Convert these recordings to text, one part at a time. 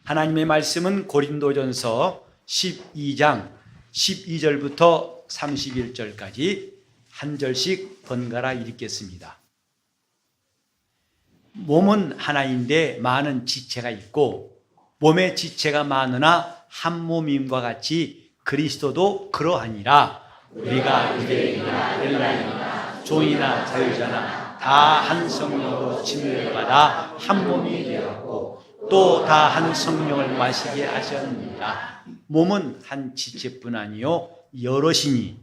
하나님의 말씀은 고린도전서 12장 12절부터 31절까지 한 절씩 번갈아 읽겠습니다. 몸은 하나인데 많은 지체가 있고 몸의 지체가 많으나 한 몸임과 같이 그리스도도 그러하니라. 우리가 유대인이나 헬라인이나 종이나 자유자나 다 한 성령으로 침례를 받아 한 몸이 되었고 또 다 한 성령을 마시게 하셨느니라. 몸은 한 지체뿐 아니요 여럿이니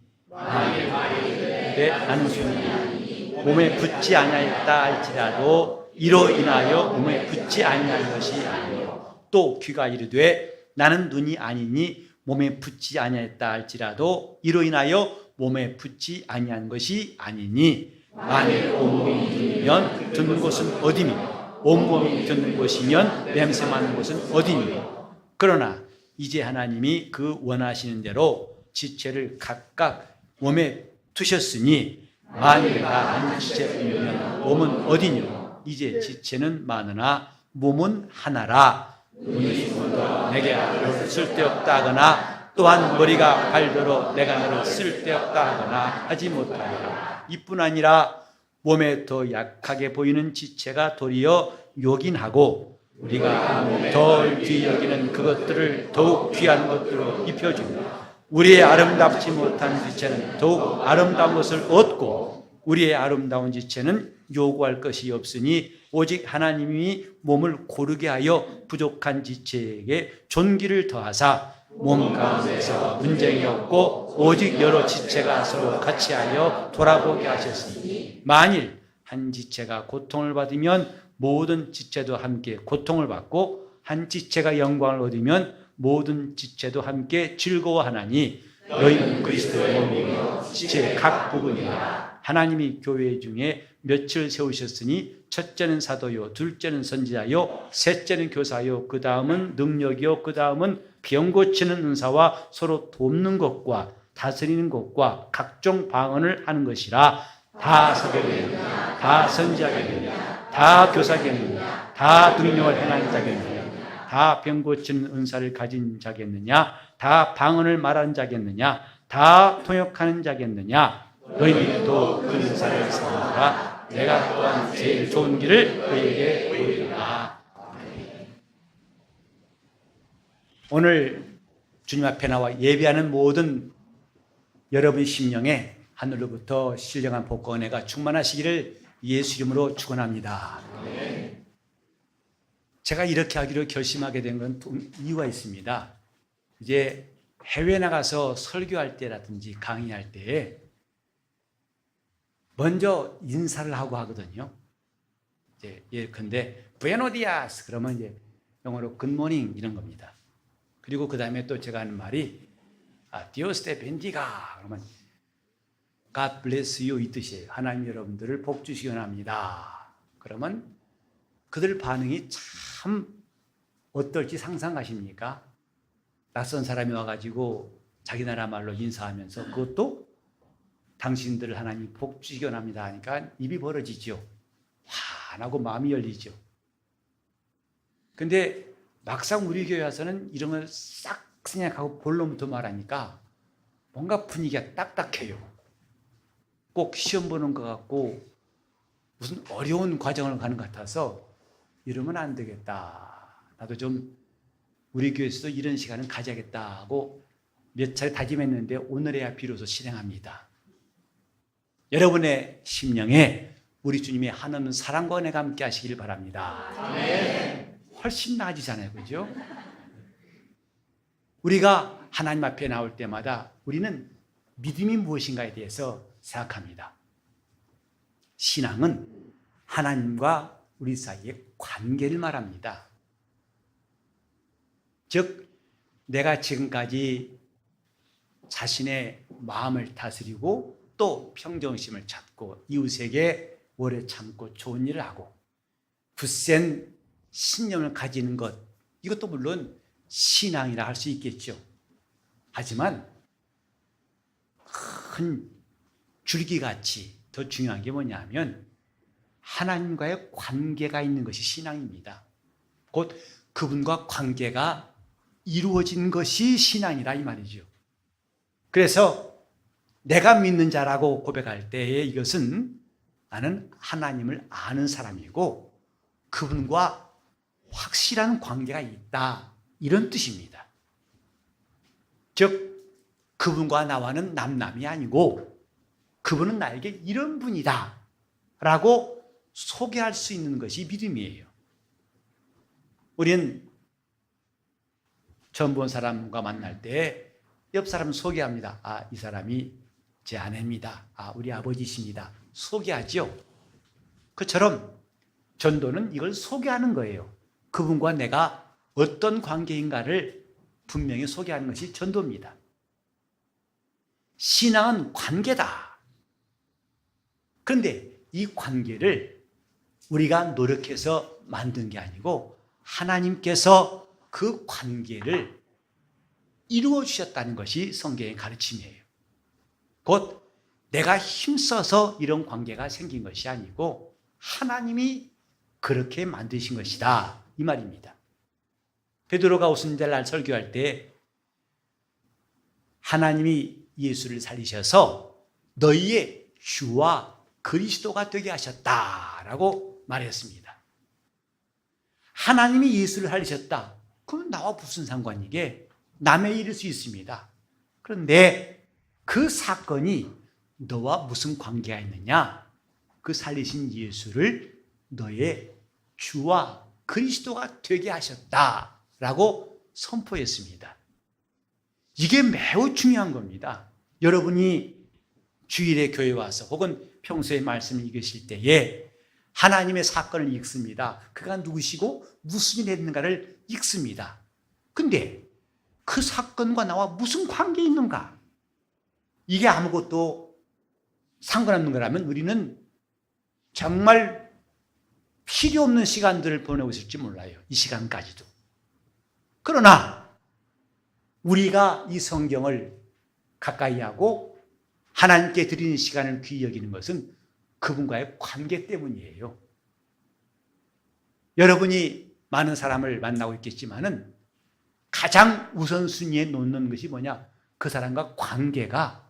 나는 주님이 몸에 붙지 아니하였다 할지라도 이로 인하여 몸에 붙지 아니할 것이 아니요 또 귀가 이르되 나는 눈이 아니니 몸에 붙지 아니하였다 할지라도 이로 인하여 몸에 붙지 아니한 것이 아니니 만일 온몸이 듣면 듣는 곳은 어디니 온몸이 듣는 곳이면 냄새 맡는 곳은 어디니. 그러나 이제 하나님이 그 원하시는 대로 지체를 각각 몸에 두셨으니 만일 다 한 지체뿐이면 몸은 어디뇨. 이제 지체는 많으나 몸은 하나라. 눈이 내게 너를 쓸데없다 하거나 또한 머리가 발더러 내가 너를 쓸데없다 하거나 하지 못하리라. 이뿐 아니라 몸에 더 약하게 보이는 지체가 도리어 요긴하고 우리가 덜 귀히 여기는 그것들을 더욱 귀한 것들로 입혀주고 우리의 아름답지 못한 지체는 더욱 아름다운 것을 얻고 우리의 아름다운 지체는 요구할 것이 없으니 오직 하나님이 몸을 고르게 하여 부족한 지체에게 존귀를 더하사 몸 가운데서 분쟁이 없고 오직 여러 지체가 서로 같이 하여 돌아보게 하셨으니 만일 한 지체가 고통을 받으면 모든 지체도 함께 고통을 받고 한 지체가 영광을 얻으면 모든 지체도 함께 즐거워하나니 너희는 그리스도의 몸이며 지체의 각 부분이라. 하나님이 교회 중에 몇을 세우셨으니 첫째는 사도요, 둘째는 선지자요, 셋째는 교사요, 그 다음은 능력이요, 그 다음은 병 고치는 은사와 서로 돕는 것과 다스리는 것과 각종 방언을 하는 것이라. 다 사도겠느냐, 다 선지자겠느냐, 다 교사겠느냐, 다 능력을 행하는 자겠느냐, 다 병 고치는 은사를 가진 자겠느냐, 다 방언을 말하는 자겠느냐, 다 통역하는 자겠느냐. 너희도 그 은사를 사모하라. 내가 또한 제일 좋은 길을 그에게 보이리라. 오늘 주님 앞에 나와 예배하는 모든 여러분 심령에 하늘로부터 신령한 복과 은혜가 충만하시기를 예수 이름으로 축원합니다. 제가 이렇게 하기로 결심하게 된 건 이유가 있습니다. 이제 해외 나가서 설교할 때라든지 강의할 때에 먼저 인사를 하고 하거든요. 이제 예컨대 부에노디아스 그러면 이제 영어로 굿모닝 이런 겁니다. 그리고 그 다음에 또 제가 하는 말이 디오스 데 벤디가 그러면 God bless you 이 뜻이에요. 하나님 여러분들을 복 주시기 원합니다. 그러면 그들 반응이 참 어떨지 상상하십니까? 낯선 사람이 와가지고 자기 나라 말로 인사하면서 그것도 당신들을 하나님 복 주시기 원합니다 하니까 입이 벌어지죠. 환하고 마음이 열리죠. 근데 막상 우리 교회 와서는 이런 걸 싹 생략하고 본론부터 말하니까 뭔가 분위기가 딱딱해요. 꼭 시험 보는 것 같고 무슨 어려운 과정을 가는 것 같아서 이러면 안 되겠다. 나도 좀 우리 교회에서도 이런 시간을 가져야겠다 하고 몇 차례 다짐했는데 오늘에야 비로소 실행합니다. 여러분의 심령에 우리 주님의 한없는 사랑과 은혜가 함께 하시길 바랍니다. 아멘. 훨씬 나아지잖아요. 그죠? 우리가 하나님 앞에 나올 때마다 우리는 믿음이 무엇인가에 대해서 생각합니다. 신앙은 하나님과 우리 사이의 관계를 말합니다. 즉 내가 지금까지 자신의 마음을 다스리고 또 평정심을 찾고 이웃에게 오래 참고 좋은 일을 하고 굳센 신념을 가지는 것, 이것도 물론 신앙이라 할 수 있겠죠. 하지만 큰 줄기같이 더 중요한 게 뭐냐면 하나님과의 관계가 있는 것이 신앙입니다. 곧 그분과 관계가 이루어진 것이 신앙이라 이 말이죠. 그래서 내가 믿는 자라고 고백할 때에 이것은 나는 하나님을 아는 사람이고 그분과 확실한 관계가 있다, 이런 뜻입니다. 즉 그분과 나와는 남남이 아니고 그분은 나에게 이런 분이다 라고 소개할 수 있는 것이 믿음이에요. 우린 처음 본 사람과 만날 때 옆 사람을 소개합니다. 아, 이 사람이 제 아내입니다. 아, 우리 아버지십니다. 소개하죠. 그처럼 전도는 이걸 소개하는 거예요. 그분과 내가 어떤 관계인가를 분명히 소개하는 것이 전도입니다. 신앙은 관계다. 그런데 이 관계를 우리가 노력해서 만든 게 아니고 하나님께서 그 관계를 이루어 주셨다는 것이 성경의 가르침이에요. 곧 내가 힘써서 이런 관계가 생긴 것이 아니고 하나님이 그렇게 만드신 것이다, 이 말입니다. 베드로가 오순절날 설교할 때 하나님이 예수를 살리셔서 너희의 주와 그리스도가 되게 하셨다라고 말했습니다. 하나님이 예수를 살리셨다. 그럼 나와 무슨 상관이게? 남의 일일 수 있습니다. 그런데 그 사건이 너와 무슨 관계가 있느냐? 그 살리신 예수를 너의 주와 그리스도가 되게 하셨다라고 선포했습니다. 이게 매우 중요한 겁니다. 여러분이 주일에 교회 와서 혹은 평소에 말씀을 읽으실 때에 하나님의 사건을 읽습니다. 그가 누구시고 무슨 일을 했는가를 읽습니다. 근데 그 사건과 나와 무슨 관계 있는가? 이게 아무것도 상관없는 거라면 우리는 정말 필요 없는 시간들을 보내고 있을지 몰라요. 이 시간까지도. 그러나 우리가 이 성경을 가까이 하고 하나님께 드리는 시간을 귀히 여기는 것은 그분과의 관계 때문이에요. 여러분이 많은 사람을 만나고 있겠지만은 가장 우선순위에 놓는 것이 뭐냐? 그 사람과 관계가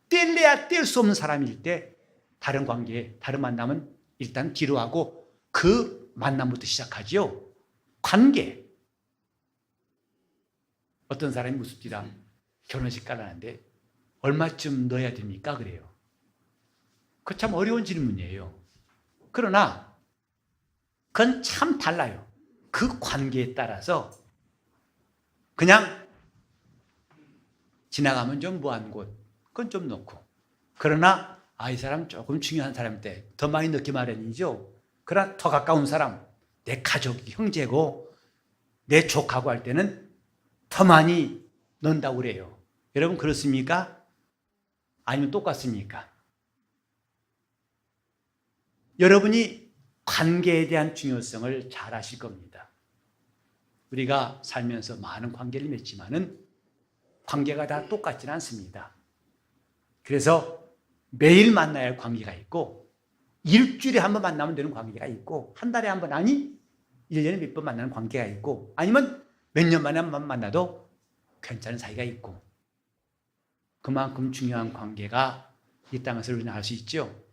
뗄래야 뗄 수 없는 사람일 때 다른 관계, 다른 만남은 일단 뒤로 하고 그 만남부터 시작하죠. 관계. 어떤 사람이 묻습니다. 결혼식 가라는데 얼마쯤 넣어야 됩니까? 그래요. 그 참 어려운 질문이에요. 그러나 그건 참 달라요. 그 관계에 따라서 그냥 지나가면 좀 무한 곳, 그건 좀 넣고. 그러나 이 사람 조금 중요한 사람일 때 더 많이 넣기 마련이죠. 그러나 더 가까운 사람, 내 가족, 형제고 내 족하고 할 때는 더 많이 넣는다고 그래요. 여러분 그렇습니까? 아니면 똑같습니까? 여러분이 관계에 대한 중요성을 잘 아실 겁니다. 우리가 살면서 많은 관계를 맺지만은 관계가 다 똑같지는 않습니다. 그래서 매일 만나야 할 관계가 있고 일주일에 한 번 만나면 되는 관계가 있고 한 달에 한 번 아니 1년에 몇 번 만나는 관계가 있고 아니면 몇 년 만에 한 번 만나도 괜찮은 사이가 있고 그만큼 중요한 관계가 있다는 것을 우리는 알 수 있죠.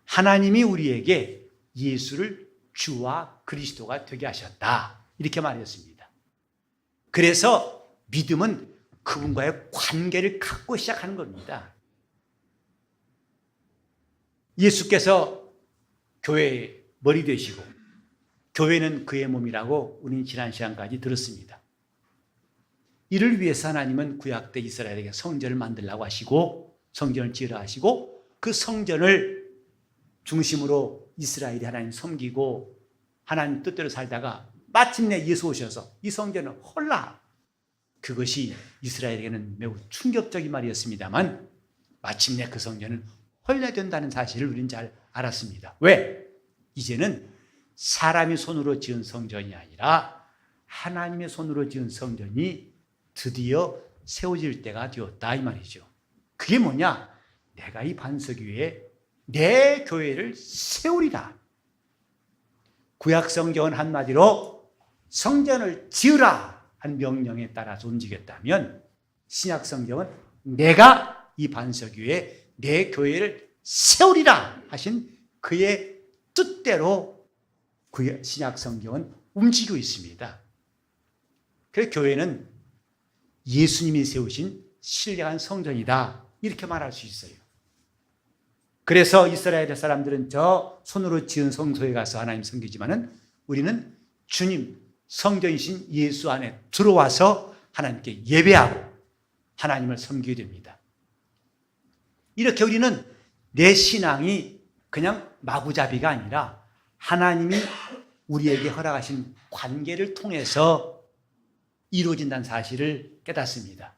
하나님이 우리에게 예수를 주와 그리스도가 되게 하셨다. 이렇게 말했습니다. 그래서 믿음은 그분과의 관계를 갖고 시작하는 겁니다. 예수께서 교회의 머리 되시고 교회는 그의 몸이라고 우리는 지난 시간까지 들었습니다. 이를 위해서 하나님은 구약 때 이스라엘에게 성전을 만들라고 하시고 성전을 지으라 하시고 그 성전을 중심으로 이스라엘이 하나님 섬기고 하나님 뜻대로 살다가 마침내 예수 오셔서 이 성전을 헐라. 그것이 이스라엘에게는 매우 충격적인 말이었습니다만 마침내 그 성전은 헐려야 된다는 사실을 우리는 잘 알았습니다. 왜? 이제는 사람이 손으로 지은 성전이 아니라 하나님의 손으로 지은 성전이 드디어 세워질 때가 되었다 이 말이죠. 그게 뭐냐? 내가 이 반석 위에 내 교회를 세우리라. 구약 성경은 한마디로 성전을 지으라 한 명령에 따라서 움직였다면 신약 성경은 내가 이 반석 위에 내 교회를 세우리라 하신 그의 뜻대로 그의 신약 성경은 움직이고 있습니다. 그래서 교회는 예수님이 세우신 신령한 성전이다 이렇게 말할 수 있어요. 그래서 이스라엘 사람들은 저 손으로 지은 성소에 가서 하나님 섬기지만은 우리는 주님 성전이신 예수 안에 들어와서 하나님께 예배하고 하나님을 섬기게 됩니다. 이렇게 우리는 내 신앙이 그냥 마구잡이가 아니라 하나님이 우리에게 허락하신 관계를 통해서 이루어진다는 사실을 깨닫습니다.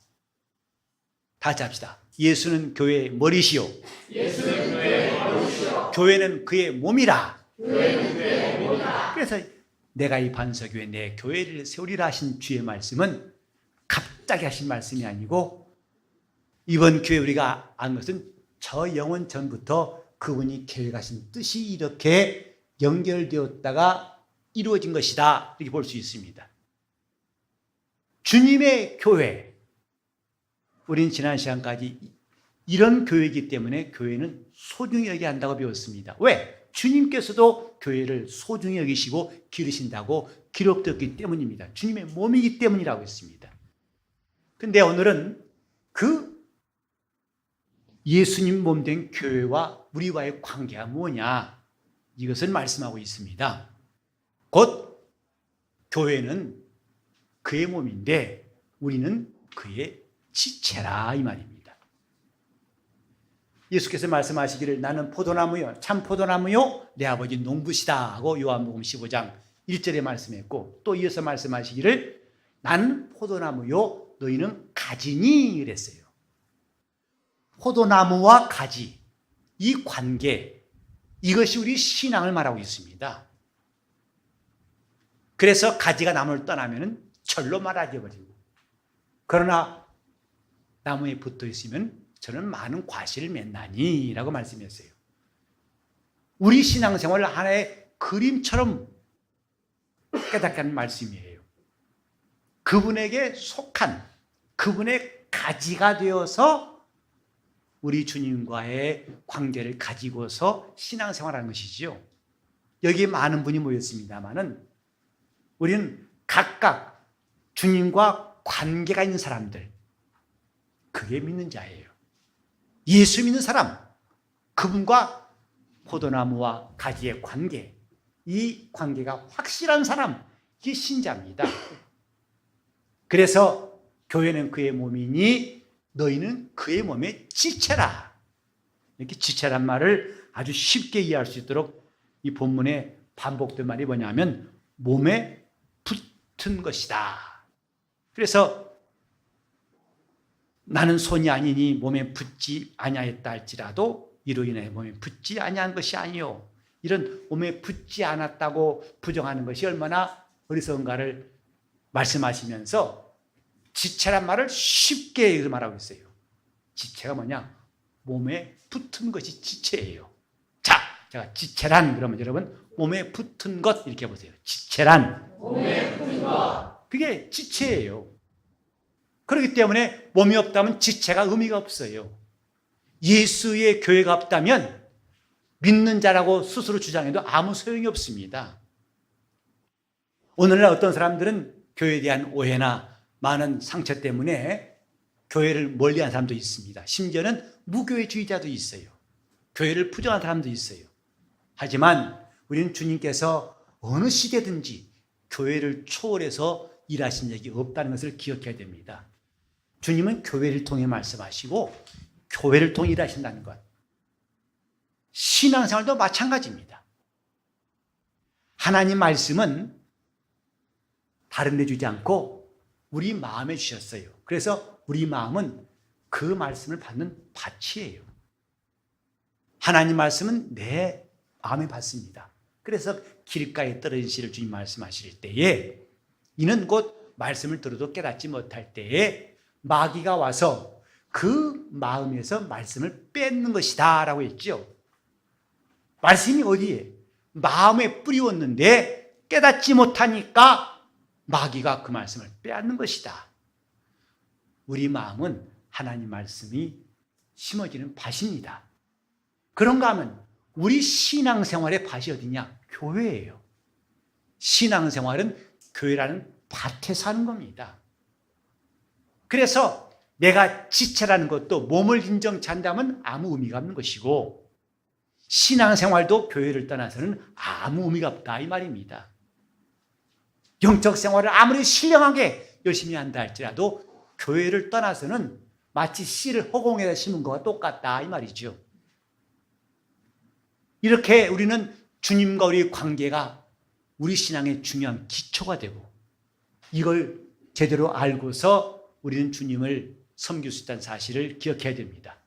다시 합시다. 예수는 교회의 머리시요. 교회는 그의 몸이라. 그래서 내가 이 반석 위에 내 교회를 세우리라 하신 주의 말씀은 갑자기 하신 말씀이 아니고 이번 교회 우리가 안 것은 저 영원 전부터 그분이 계획하신 뜻이 이렇게 연결되었다가 이루어진 것이다 이렇게 볼 수 있습니다. 주님의 교회, 우린 지난 시간까지 이런 교회이기 때문에 교회는 소중히 여겨야 한다고 배웠습니다. 왜? 주님께서도 교회를 소중히 여기시고 기르신다고 기록되었기 때문입니다. 주님의 몸이기 때문이라고 했습니다. 근데 오늘은 그 예수님 몸된 교회와 우리와의 관계가 뭐냐? 이것을 말씀하고 있습니다. 곧 교회는 그의 몸인데 우리는 그의 지체라 이 말입니다. 예수께서 말씀하시기를 나는 포도나무요 참 포도나무요 내 아버지 농부시다 하고 요한복음 15장 1절에 말씀했고 또 이어서 말씀하시기를 나는 포도나무요 너희는 가지니 그랬어요. 포도나무와 가지 이 관계 이것이 우리 신앙을 말하고 있습니다. 그래서 가지가 나무를 떠나면 철로 말아져 버리고 그러나 나무에 붙어 있으면 저는 많은 과실을 맺나니 라고 말씀했어요. 우리 신앙생활을 하나의 그림처럼 깨닫게 하는 말씀이에요. 그분에게 속한 그분의 가지가 되어서 우리 주님과의 관계를 가지고서 신앙생활하는 것이지요. 여기 많은 분이 모였습니다마는 우리는 각각 주님과 관계가 있는 사람들 그게 믿는 자예요. 예수 믿는 사람 그분과 포도나무와 가지의 관계 이 관계가 확실한 사람 이게 신자입니다. 그래서 교회는 그의 몸이니 너희는 그의 몸의 지체라 이렇게 지체란 말을 아주 쉽게 이해할 수 있도록 이 본문에 반복된 말이 뭐냐면 몸에 붙은 것이다. 그래서 나는 손이 아니니 몸에 붙지 아니하였다 할지라도 이로 인해 몸에 붙지 아니한 것이 아니요. 이런 몸에 붙지 않았다고 부정하는 것이 얼마나 어리석은가를 말씀하시면서 지체란 말을 쉽게 말하고 있어요. 지체가 뭐냐? 몸에 붙은 것이 지체예요. 자, 제가 지체란 그러면 여러분 몸에 붙은 것 이렇게 보세요. 지체란 몸에 붙은 것 그게 지체예요. 그렇기 때문에 몸이 없다면 지체가 의미가 없어요. 예수의 교회가 없다면 믿는 자라고 스스로 주장해도 아무 소용이 없습니다. 오늘날 어떤 사람들은 교회에 대한 오해나 많은 상처 때문에 교회를 멀리한 사람도 있습니다. 심지어는 무교회주의자도 있어요. 교회를 부정한 사람도 있어요. 하지만 우리는 주님께서 어느 시대든지 교회를 초월해서 일하신 적이 없다는 것을 기억해야 됩니다. 주님은 교회를 통해 말씀하시고 교회를 통해 일하신다는 것. 신앙생활도 마찬가지입니다. 하나님 말씀은 다른 데 주지 않고 우리 마음에 주셨어요. 그래서 우리 마음은 그 말씀을 받는 밭이에요. 하나님 말씀은 내 마음에 받습니다. 그래서 길가에 떨어진 씨를 주님 말씀하실 때에 이는 곧 말씀을 들어도 깨닫지 못할 때에 마귀가 와서 그 마음에서 말씀을 뺏는 것이다 라고 했죠. 말씀이 어디에? 마음에 뿌리웠는데 깨닫지 못하니까 마귀가 그 말씀을 빼앗는 것이다. 우리 마음은 하나님 말씀이 심어지는 밭입니다. 그런가 하면 우리 신앙생활의 밭이 어디냐? 교회예요. 신앙생활은 교회라는 밭에 사는 겁니다. 그래서 내가 지체라는 것도 몸을 인정치 않다면 아무 의미가 없는 것이고, 신앙생활도 교회를 떠나서는 아무 의미가 없다 이 말입니다. 영적 생활을 아무리 신령하게 열심히 한다 할지라도 교회를 떠나서는 마치 씨를 허공에다 심은 것과 똑같다 이 말이죠. 이렇게 우리는 주님과 우리의 관계가 우리 신앙의 중요한 기초가 되고, 이걸 제대로 알고서 우리는 주님을 섬길 수 있다는 사실을 기억해야 됩니다.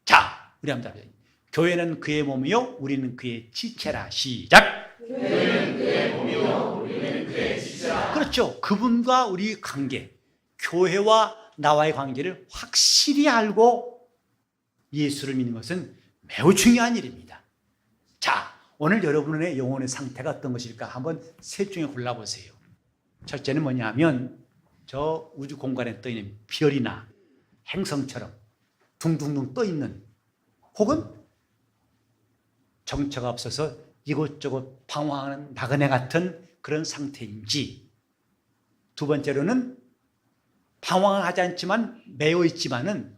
자, 우리 한번 답해. 교회는 그의 몸이요 우리는 그의 지체라. 시작. 교회는 그의 몸이요 우리는 그의 지체라. 그렇죠. 그분과 우리 관계, 교회와 나와의 관계를 확실히 알고 예수를 믿는 것은 매우 중요한 일입니다. 자, 오늘 여러분의 영혼의 상태가 어떤 것일까 한번 셋 중에 골라보세요. 첫째는 뭐냐면 저 우주 공간에 떠있는 별이나 행성처럼 둥둥둥 떠있는, 혹은 정처가 없어서 이곳저곳 방황하는 나그네 같은 그런 상태인지, 두 번째로는 방황하지 않지만 매여 있지만은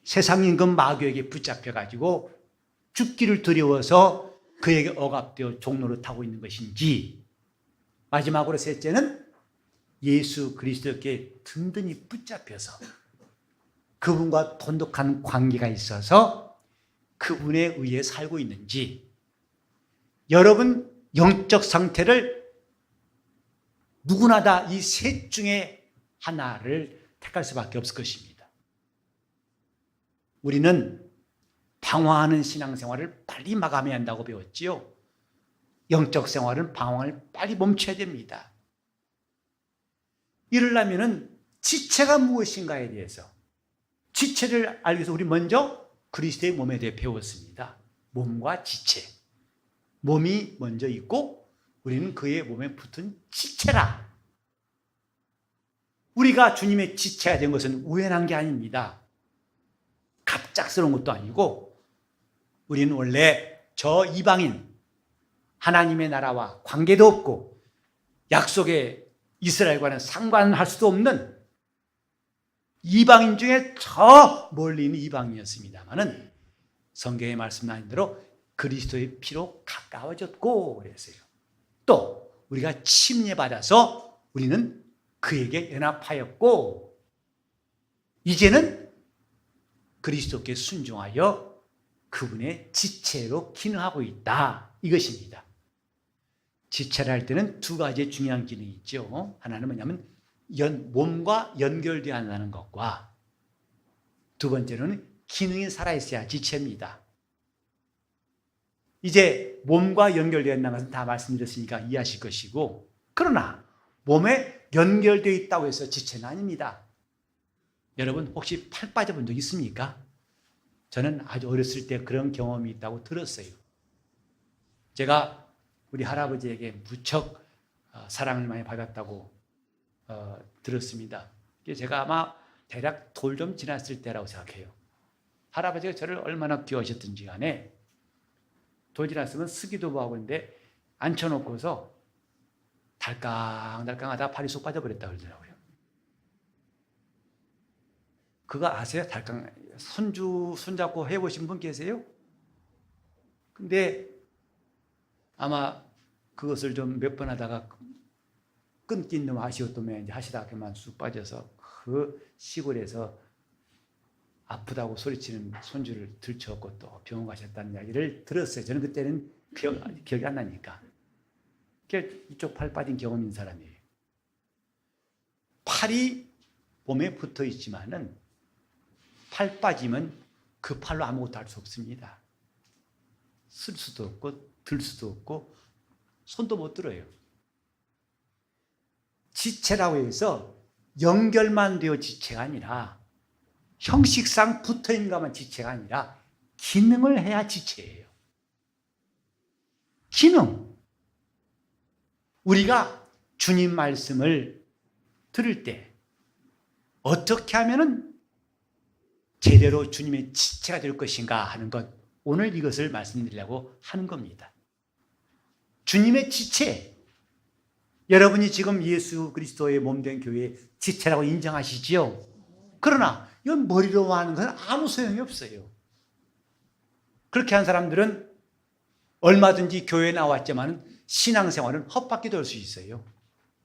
세상 임금 마귀에게 붙잡혀가지고 죽기를 두려워서 그에게 억압되어 종로를 타고 있는 것인지, 마지막으로 셋째는 예수 그리스도께 든든히 붙잡혀서 그분과 돈독한 관계가 있어서 그분에 의해 살고 있는지, 여러분 영적 상태를 누구나 다 이 셋 중에 하나를 택할 수밖에 없을 것입니다. 우리는 방황하는 신앙생활을 빨리 마감해야 한다고 배웠지요. 영적 생활은 방황을 빨리 멈춰야 됩니다. 이러려면 지체가 무엇인가에 대해서, 지체를 알기 위해서 우리 먼저 그리스도의 몸에 대해 배웠습니다. 몸과 지체. 몸이 먼저 있고 우리는 그의 몸에 붙은 지체라. 우리가 주님의 지체가 된 것은 우연한 게 아닙니다. 갑작스러운 것도 아니고, 우리는 원래 저 이방인, 하나님의 나라와 관계도 없고 약속의 이스라엘과는 상관할 수도 없는 이방인 중에 저 멀리 있는 이방인이었습니다만은 성경의 말씀하신 대로 그리스도의 피로 가까워졌고 그랬어요. 또 우리가 침례받아서 우리는 그에게 연합하였고, 이제는 그리스도께 순종하여 그분의 지체로 기능하고 있다 이것입니다. 지체를 할 때는 두 가지의 중요한 기능이 있죠. 하나는 뭐냐면 몸과 연결되어야 한다는 것과, 두 번째로는 기능이 살아있어야 지체입니다. 이제 몸과 연결되어 있는 것은 다 말씀드렸으니까 이해하실 것이고, 그러나 몸에 연결되어 있다고 해서 지체는 아닙니다. 여러분 혹시 팔 빠져본 적 있습니까? 저는 아주 어렸을 때 그런 경험이 있다고 들었어요. 제가 우리 할아버지에게 무척 사랑을 많이 받았다고 들었습니다. 제가 아마 대략 돌 좀 지났을 때라고 생각해요. 할아버지가 저를 얼마나 귀여우셨든지 간에 돌 지났으면 쓰기도 하고 있는데 앉혀놓고서 달캉달캉하다 팔이 쏙 빠져버렸다 그러더라고요. 그거 아세요? 손잡고 해보신 분 계세요? 근데 아마 그것을 좀 몇 번 하다가 끊긴 놈 아쉬웠다면 이제 하시다가 그만 쑥 빠져서 그 시골에서 아프다고 소리치는 손주를 들쳐갖고 또 병원 가셨다는 이야기를 들었어요. 저는 그때는 기억이 안 나니까. 이쪽 팔 빠진 경험 있는 사람이에요. 팔이 몸에 붙어 있지만은 팔 빠지면 그 팔로 아무것도 할 수 없습니다. 쓸 수도 없고 들 수도 없고 손도 못 들어요. 지체라고 해서 연결만 되어 지체가 아니라, 형식상 붙어 있는 것만 지체가 아니라 기능을 해야 지체예요. 기능. 우리가 주님 말씀을 들을 때 어떻게 하면은 제대로 주님의 지체가 될 것인가 하는 것, 오늘 이것을 말씀드리려고 하는 겁니다. 주님의 지체, 여러분이 지금 예수 그리스도의 몸된 교회의 지체라고 인정하시지요? 그러나 이건 머리로 하는 건 아무 소용이 없어요. 그렇게 한 사람들은 얼마든지 교회에 나왔지만 신앙생활은 헛바퀴 돌 수 있어요.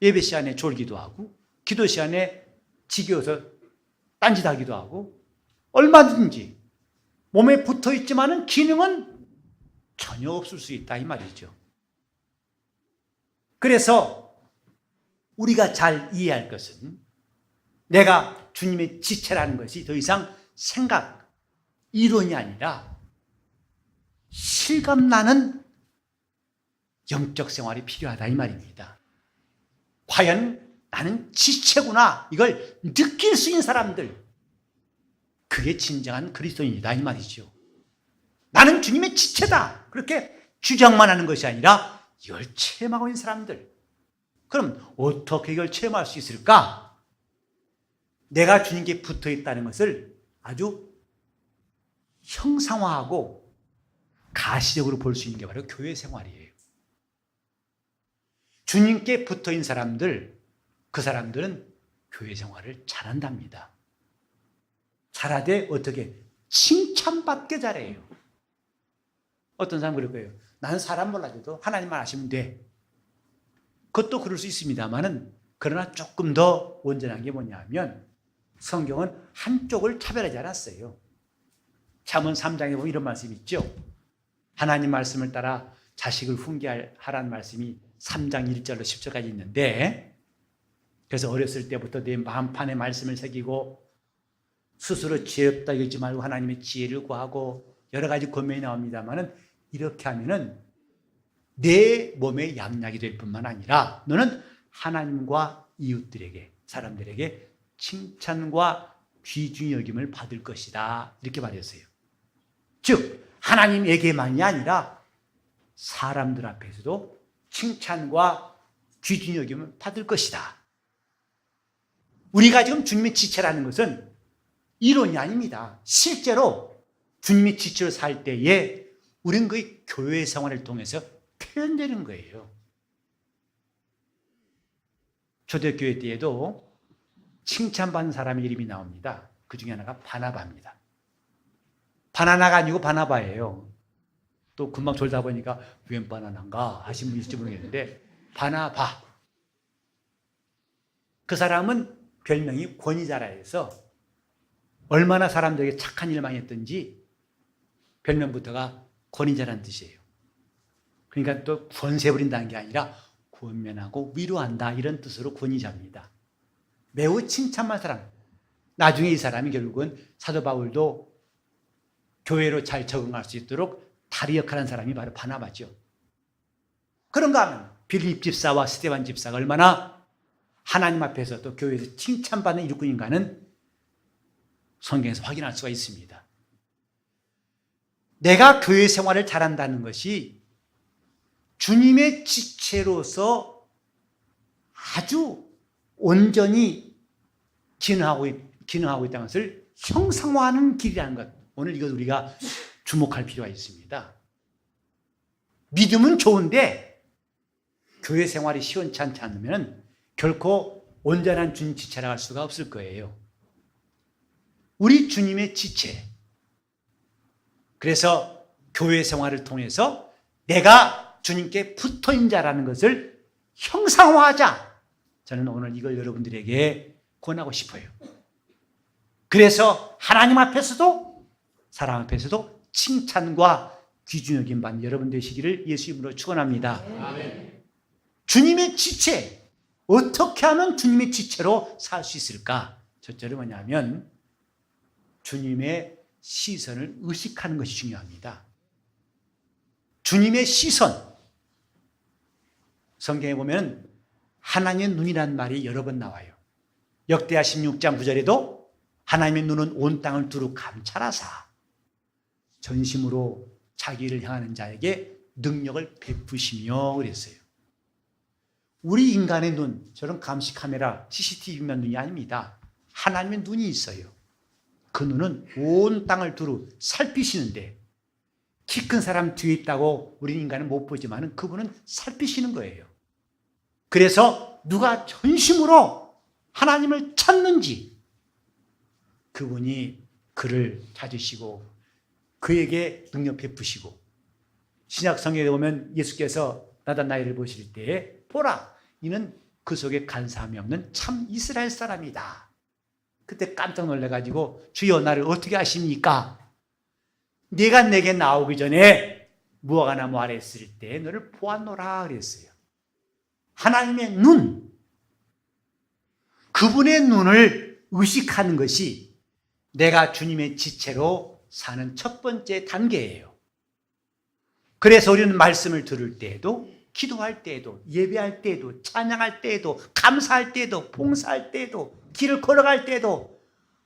예배 시간에 졸기도 하고 기도 시간에 지겨워서 딴짓하기도 하고 얼마든지 몸에 붙어있지만 기능은 전혀 없을 수 있다 이 말이죠. 그래서 우리가 잘 이해할 것은 내가 주님의 지체라는 것이 더 이상 생각, 이론이 아니라 실감나는 영적 생활이 필요하다 이 말입니다. 과연 나는 지체구나 이걸 느낄 수 있는 사람들, 그게 진정한 그리스도인이다 이 말이죠. 나는 주님의 지체다 그렇게 주장만 하는 것이 아니라 이걸 체험하고 있는 사람들, 그럼 어떻게 이걸 체험할 수 있을까? 내가 주님께 붙어 있다는 것을 아주 형상화하고 가시적으로 볼 수 있는 게 바로 교회 생활이에요. 주님께 붙어 있는 사람들, 그 사람들은 교회 생활을 잘한답니다. 잘하되 어떻게? 칭찬받게 잘해요. 어떤 사람은 그럴 거예요. 나는 사람 몰라도 하나님만 아시면 돼. 그것도 그럴 수 있습니다만은, 그러나 조금 더 온전한 게 뭐냐면 성경은 한쪽을 차별하지 않았어요. 잠언 3장에 보면 이런 말씀이 있죠. 하나님 말씀을 따라 자식을 훈계하라는 말씀이 3장 1절로 10절까지 있는데, 그래서 어렸을 때부터 내 마음판에 말씀을 새기고 스스로 지혜 없다 여기지 말고 하나님의 지혜를 구하고 여러 가지 권면이 나옵니다만은, 이렇게 하면은 내 몸에 양약이 될 뿐만 아니라 너는 하나님과 이웃들에게, 사람들에게 칭찬과 귀중히 여김을 받을 것이다 이렇게 말했어요. 즉 하나님에게만이 아니라 사람들 앞에서도 칭찬과 귀중히 여김을 받을 것이다. 우리가 지금 주님의 지체라는 것은 이론이 아닙니다. 실제로 주님의 지체로 살 때에 우리는 그 교회 생활을 통해서 표현되는 거예요. 초대교회 때에도 칭찬받는 사람의 이름이 나옵니다. 그 중에 하나가 바나바입니다. 바나나가 아니고 바나바예요. 또 금방 졸다 보니까 웬 바나나인가 하신 분이 있을지 모르겠는데, 바나바. 그 사람은 별명이 권위자라해서 얼마나 사람들에게 착한 일을 많이 했던지 별명부터가 권위자라는 뜻이에요. 그러니까 또 권세 부린다는 게 아니라 권면하고 위로한다 이런 뜻으로 권위자입니다. 매우 칭찬한 사람. 나중에 이 사람이 결국은 사도 바울도 교회로 잘 적응할 수 있도록 다리 역할한 사람이 바로 바나바죠. 그런가 하면 빌립 집사와 스데반 집사가 얼마나 하나님 앞에서 또 교회에서 칭찬받는 일꾼인가는 성경에서 확인할 수가 있습니다. 내가 교회 생활을 잘한다는 것이 주님의 지체로서 아주 온전히 기능하고 있다는 것을 형상화하는 길이라는 것, 오늘 이것 우리가 주목할 필요가 있습니다. 믿음은 좋은데 교회 생활이 시원찮지 않으면 결코 온전한 주님 지체라 할 수가 없을 거예요. 우리 주님의 지체, 그래서 교회 생활을 통해서 내가 주님께 붙어있는 자라는 것을 형상화하자. 저는 오늘 이걸 여러분들에게 권하고 싶어요. 그래서 하나님 앞에서도 사람 앞에서도 칭찬과 귀중히 여김 받는 여러분 되시기를 예수 이름으로 축원합니다. 아멘. 주님의 지체, 어떻게 하면 주님의 지체로 살 수 있을까? 첫째로 뭐냐면 주님의 시선을 의식하는 것이 중요합니다. 주님의 시선, 성경에 보면 하나님의 눈이라는 말이 여러 번 나와요. 역대하 16장 9절에도 하나님의 눈은 온 땅을 두루 감찰하사 전심으로 자기를 향하는 자에게 능력을 베푸시며 그랬어요. 우리 인간의 눈, 저런 감시 카메라, CCTV만 눈이 아닙니다. 하나님의 눈이 있어요. 그 눈은 온 땅을 두루 살피시는데 키 큰 사람 뒤에 있다고 우리 인간은 못 보지만 그분은 살피시는 거예요. 그래서 누가 전심으로 하나님을 찾는지 그분이 그를 찾으시고 그에게 능력 베푸시고, 신약성경에 보면 예수께서 나다나엘을 보실 때에 보라, 이는 그 속에 간사함이 없는 참 이스라엘 사람이다. 그때 깜짝 놀라가지고 주여 나를 어떻게 아십니까? 네가 내게 나오기 전에 무화과 나무 아래 있을 때 너를 보았노라 그랬어요. 하나님의 눈, 그분의 눈을 의식하는 것이 내가 주님의 지체로 사는 첫 번째 단계예요. 그래서 우리는 말씀을 들을 때에도, 기도할 때에도, 예배할 때에도, 찬양할 때에도, 감사할 때에도, 봉사할 때에도, 길을 걸어갈 때에도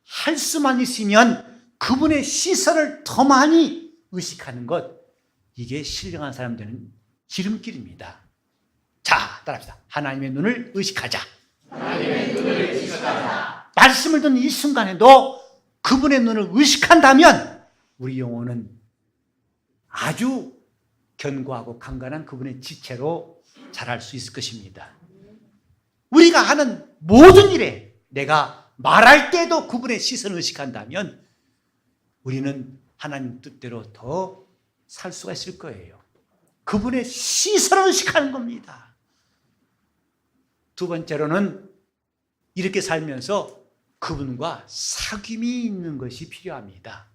할 수만 있으면 그분의 시선을 더 많이 의식하는 것, 이게 신령한 사람 되는 지름길입니다. 자, 따라합시다. 하나님의 눈을 의식하자. 하나님의 눈을 의식하자. 말씀을 듣는 이 순간에도 그분의 눈을 의식한다면 우리 영혼은 아주 견고하고 강건한 그분의 지체로 자랄 수 있을 것입니다. 우리가 하는 모든 일에 내가 말할 때도 그분의 시선을 의식한다면 우리는 하나님 뜻대로 더 살 수가 있을 거예요. 그분의 시선을 의식하는 겁니다. 두 번째로는 이렇게 살면서 그분과 사귐이 있는 것이 필요합니다.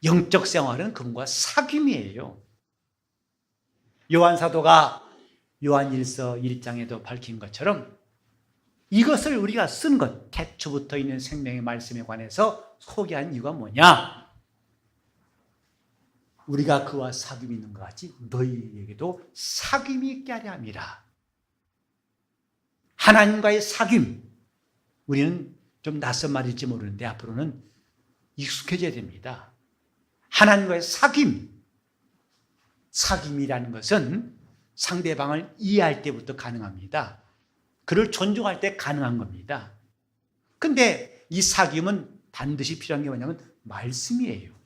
영적 생활은 그분과 사귐이에요. 요한 사도가 요한일서 1장에도 밝힌 것처럼 이것을 우리가 쓴 것, 태초부터 있는 생명의 말씀에 관해서 소개한 이유가 뭐냐? 우리가 그와 사귐이 있는 것 같이 너희에게도 사귐이 있게 하려 함이라. 하나님과의 사귐, 우리는 좀 낯선 말일지 모르는데 앞으로는 익숙해져야 됩니다. 하나님과의 사귐, 사귐이라는 것은 상대방을 이해할 때부터 가능합니다. 그를 존중할 때 가능한 겁니다. 근데 이 사귐은 반드시 필요한 게 뭐냐면 말씀이에요.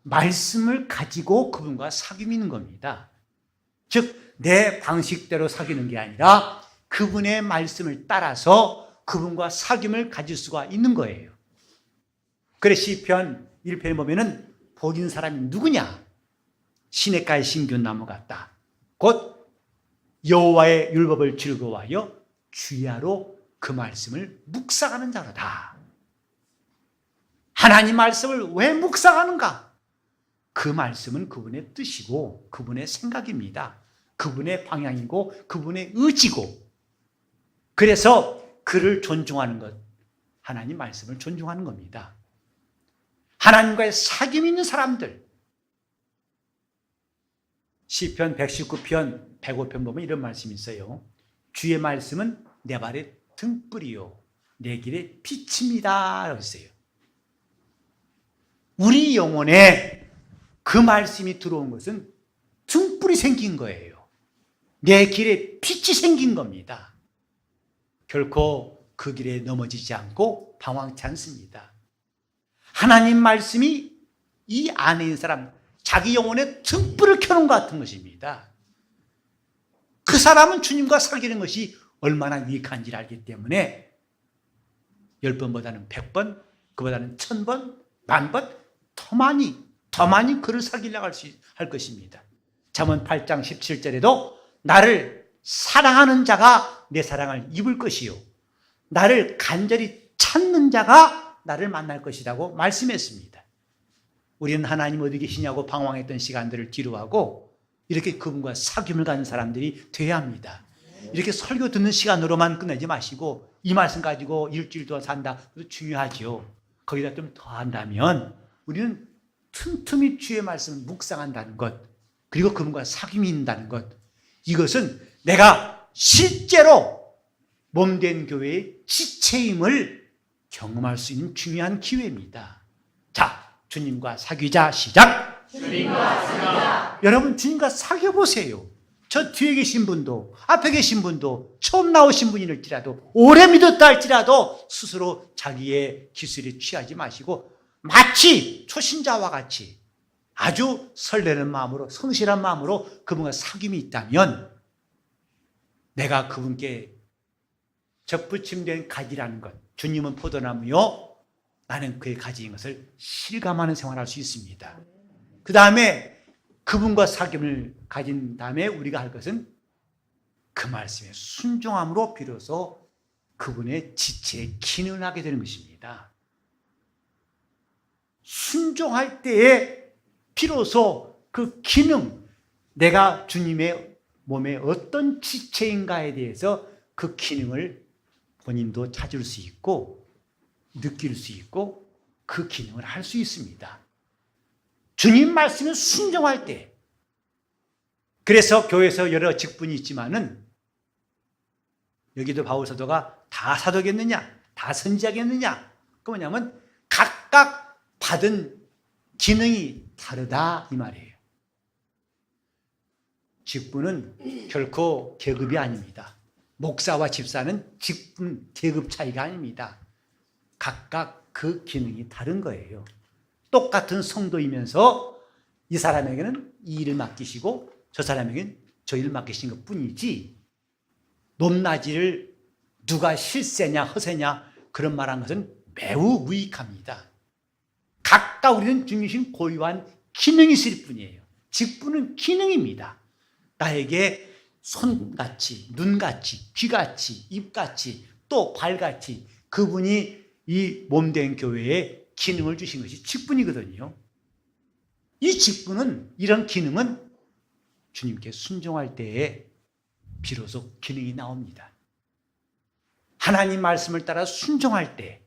말씀을 가지고 그분과 사귐이는 겁니다. 즉, 내 방식대로 사귀는 게 아니라 그분의 말씀을 따라서 그분과 사귐을 가질 수가 있는 거예요. 그래 시편 1편에 보면은 복인 사람이 누구냐? 시냇가의 신균 나무 같다. 곧 여호와의 율법을 즐거워하여 주야로 그 말씀을 묵상하는 자로다. 하나님 말씀을 왜 묵상하는가? 그 말씀은 그분의 뜻이고 그분의 생각입니다. 그분의 방향이고 그분의 의지고, 그래서 그를 존중하는 것, 하나님 말씀을 존중하는 겁니다. 하나님과의 사귐이 있는 사람들, 시편 119편 105편 보면 이런 말씀이 있어요. 주의 말씀은 내 발의 등불이요 내 길의 빛입니다 라고 했어요. 우리 영혼에 그 말씀이 들어온 것은 등불이 생긴 거예요. 내 길에 빛이 생긴 겁니다. 결코 그 길에 넘어지지 않고 방황치 않습니다. 하나님 말씀이 이 안에 있는 사람, 자기 영혼에 등불을 켜놓은 것 같은 것입니다. 그 사람은 주님과 사귀는 것이 얼마나 유익한지를 알기 때문에 10번보다는 100번, 그보다는 1000번, 10,000번 더 많이 그를 사귀려고 할 것입니다. 잠언 8장 17절에도 나를 사랑하는 자가 내 사랑을 입을 것이요 나를 간절히 찾는 자가 나를 만날 것이라고 말씀했습니다. 우리는 하나님 어디 계시냐고 방황했던 시간들을 뒤로하고 이렇게 그분과 사귐을 가진 사람들이 돼야 합니다. 이렇게 설교 듣는 시간으로만 끝내지 마시고 이 말씀 가지고 일주일 동안 산다. 그것도 중요하죠. 거기다 좀 더 한다면 우리는 틈틈이 주의 말씀을 묵상한다는 것, 그리고 그분과 사귐이 있다는 것, 이것은 내가 실제로 몸된 교회의 지체임을 경험할 수 있는 중요한 기회입니다. 자, 주님과 사귀자. 시작. 주님과 사귀자. 여러분 주님과 사귀어 보세요. 저 뒤에 계신 분도 앞에 계신 분도 처음 나오신 분일지라도 오래 믿었다 할지라도 스스로 자기의 기술에 취하지 마시고 마치 초신자와 같이 아주 설레는 마음으로 성실한 마음으로 그분과 사귐이 있다면 내가 그분께 접붙임된 가지라는 것, 주님은 포도나무요 나는 그의 가지인 것을 실감하는 생활을 할 수 있습니다. 그 다음에 그분과 사귐을 가진 다음에 우리가 할 것은 그 말씀에 순종함으로 비로소 그분의 지체에 기능을 하게 되는 것입니다. 순종할 때에 비로소 그 기능, 내가 주님의 몸에 어떤 지체인가에 대해서 그 기능을 본인도 찾을 수 있고 느낄 수 있고 그 기능을 할 수 있습니다. 주님 말씀에 순종할 때, 그래서 교회에서 여러 직분이 있지만은 여기도 바울 사도가 다 사도겠느냐, 다 선지자겠느냐? 그 뭐냐면 각각 받은 기능이 다르다 이 말이에요. 직분은 결코 계급이 아닙니다. 목사와 집사는 직분, 계급 차이가 아닙니다. 각각 그 기능이 다른 거예요. 똑같은 성도이면서 이 사람에게는 이 일을 맡기시고 저 사람에게는 저 일을 맡기신 것 뿐이지 높낮이를 누가 실세냐 허세냐 그런 말한 것은 매우 무익합니다. 각각 우리는 주님이신 고유한 기능이 있을 뿐이에요. 직분은 기능입니다. 나에게 손같이, 눈같이, 귀같이, 입같이, 또 발같이 그분이 이 몸된 교회에 기능을 주신 것이 직분이거든요. 이 직분은, 이런 기능은 주님께 순종할 때에 비로소 기능이 나옵니다. 하나님 말씀을 따라 순종할 때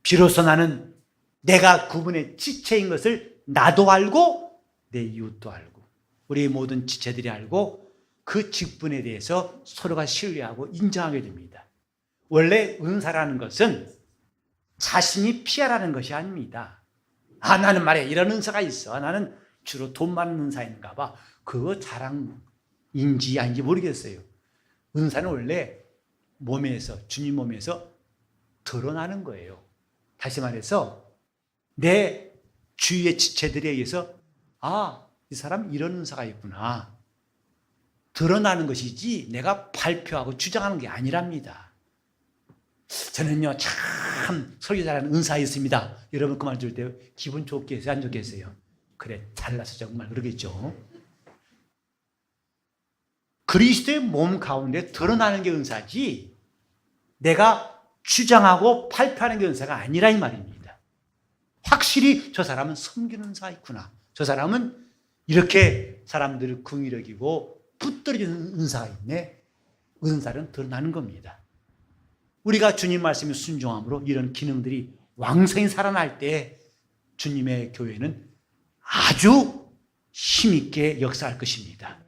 비로소 나는 내가 그분의 지체인 것을 나도 알고 내 이웃도 알고 우리 모든 지체들이 알고 그 직분에 대해서 서로가 신뢰하고 인정하게 됩니다. 원래 은사라는 것은 자신이 피하라는 것이 아닙니다. 나는 말이야 이런 은사가 있어. 나는 주로 돈 많은 은사인가 봐. 그거 자랑인지 아닌지 모르겠어요. 은사는 원래 몸에서, 주님 몸에서 드러나는 거예요. 다시 말해서 내 주위의 지체들에 의해서 이 사람 이런 은사가 있구나. 드러나는 것이지 내가 발표하고 주장하는 게 아니랍니다. 저는요 참 설교 잘하는 은사 있습니다. 여러분 그 말 들을 때 기분 좋겠어요? 안 좋겠어요? 그래 잘나서 정말 그러겠죠. 그리스도의 몸 가운데 드러나는 게 은사지 내가 주장하고 발표하는 게 은사가 아니라 이 말입니다. 확실히 저 사람은 섬기는 은사가 있구나. 저 사람은 이렇게 사람들을 긍휼히 여기고 붙들어주는 은사가 있네. 은사는 드러나는 겁니다. 우리가 주님 말씀에 순종함으로 이런 기능들이 왕성히 살아날 때 주님의 교회는 아주 힘있게 역사할 것입니다.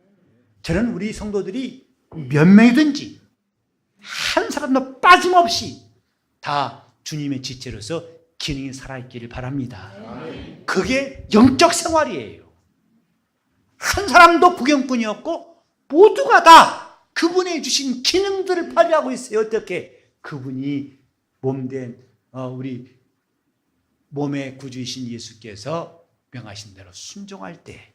저는 우리 성도들이 몇 명이든지 한 사람도 빠짐없이 다 주님의 지체로서 기능이 살아있기를 바랍니다. 그게 영적 생활이에요. 한 사람도 구경꾼이었고 모두가 다 그분의 주신 기능들을 발휘하고 있어요. 어떻게? 그분이 몸된 우리 몸의 구주이신 예수께서 명하신 대로 순종할 때,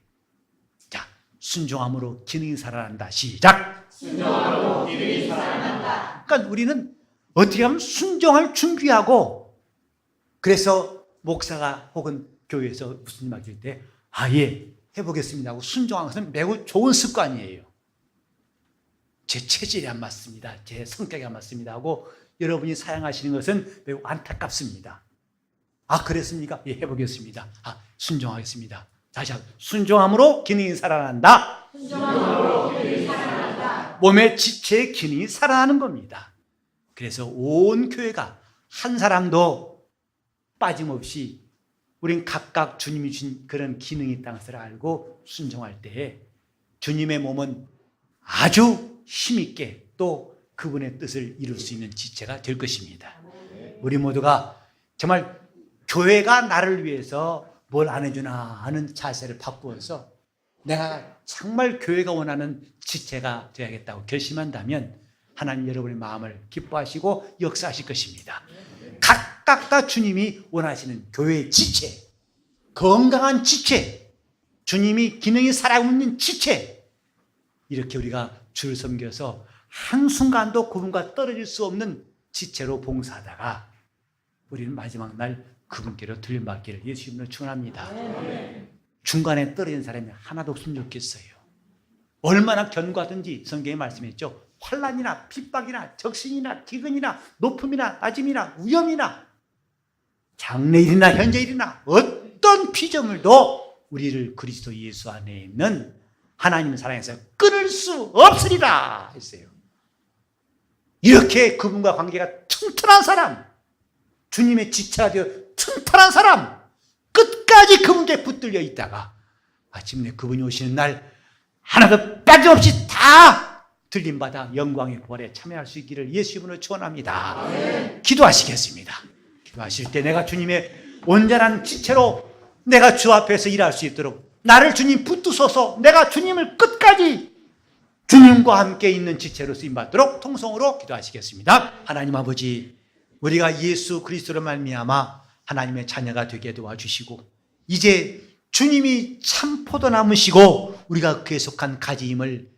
자, 순종함으로 기능이 살아난다. 시작. 순종함으로 기능이 살아난다. 그러니까 우리는 어떻게 하면 순종할 준비하고, 그래서 목사가 혹은 교회에서 무슨 일 맡길 때, 예, 해보겠습니다 하고 순종하는 것은 매우 좋은 습관이에요. 제 체질이 안 맞습니다. 제 성격이 안 맞습니다 하고 여러분이 사용하시는 것은 매우 안타깝습니다. 그랬습니까? 예, 해보겠습니다. 순종하겠습니다. 다시 한번 순종함으로 기능이 살아난다. 순종함으로 기능이 살아난다. 몸의 지체의 기능이 살아나는 겁니다. 그래서 온 교회가 한 사람도 빠짐없이 우린 각각 주님이 주신 그런 기능이 있다는 것을 알고 순종할 때에 주님의 몸은 아주 힘있게 또 그분의 뜻을 이룰 수 있는 지체가 될 것입니다. 우리 모두가 정말 교회가 나를 위해서 뭘 안 해주나 하는 자세를 바꾸어서 내가 정말 교회가 원하는 지체가 되어야겠다고 결심한다면 하나님 여러분의 마음을 기뻐하시고 역사하실 것입니다. 각각가 주님이 원하시는 교회의 지체, 건강한 지체, 주님이 기능이 살아있는 있는 지체, 이렇게 우리가 주를 섬겨서 한순간도 그분과 떨어질 수 없는 지체로 봉사하다가 우리는 마지막 날 그분께로 들림받기를 예수 이름으로 축원합니다. 중간에 떨어진 사람이 하나도 없으면 좋겠어요. 얼마나 견고하든지 성경에 말씀했죠. 환난이나 핍박이나 적신이나 기근이나 높음이나 낮음이나 위험이나 장래일이나 현재일이나 어떤 피조물도 우리를 그리스도 예수 안에 있는 하나님의 사랑에서 끊을 수 없으리라 했어요. 이렇게 그분과 관계가 튼튼한 사람, 주님의 지체가 되어 튼튼한 사람, 끝까지 그분께 붙들려 있다가 마침내 그분이 오시는 날 하나도 빠짐없이 다 들림받아 영광의 부활에 참여할 수 있기를 예수 이름으로 축원합니다. 기도하시겠습니다. 기도하실 때 내가 주님의 온전한 지체로 내가 주 앞에서 일할 수 있도록 나를 주님 붙드소서, 내가 주님을 끝까지 주님과 함께 있는 지체로 쓰임받도록 통성으로 기도하시겠습니다. 하나님 아버지, 우리가 예수 그리스도로 말미암아 하나님의 자녀가 되게 도와주시고 이제 주님이 참 포도나무시고 우리가 그에 속한 가지임을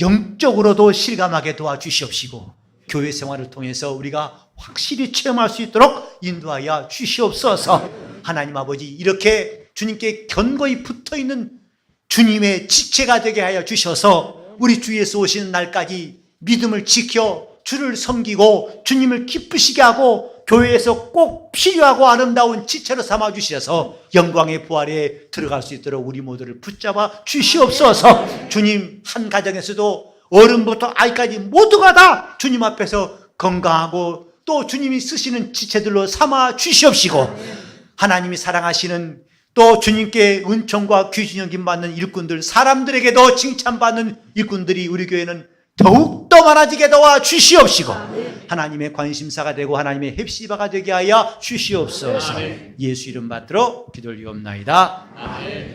영적으로도 실감하게 도와주시옵시고 교회 생활을 통해서 우리가 확실히 체험할 수 있도록 인도하여 주시옵소서. 하나님 아버지, 이렇게 주님께 견고히 붙어있는 주님의 지체가 되게 하여 주셔서 우리 주 예수 오시는 날까지 믿음을 지켜 주를 섬기고 주님을 기쁘시게 하고 교회에서 꼭 필요하고 아름다운 지체로 삼아 주셔서 영광의 부활에 들어갈 수 있도록 우리 모두를 붙잡아 주시옵소서. 주님, 한 가정에서도 어른부터 아이까지 모두가 다 주님 앞에서 건강하고 또 주님이 쓰시는 지체들로 삼아 주시옵시고 하나님이 사랑하시는 또 주님께 은총과 귀신 여김 받는 일꾼들, 사람들에게도 칭찬받는 일꾼들이 우리 교회는 더욱더 많아지게 도와 주시옵시고 하나님의 관심사가 되고 하나님의 heb시바가 되게 하여 주시옵소서. 예수 이름 받들어 기도를 올리옵나이다.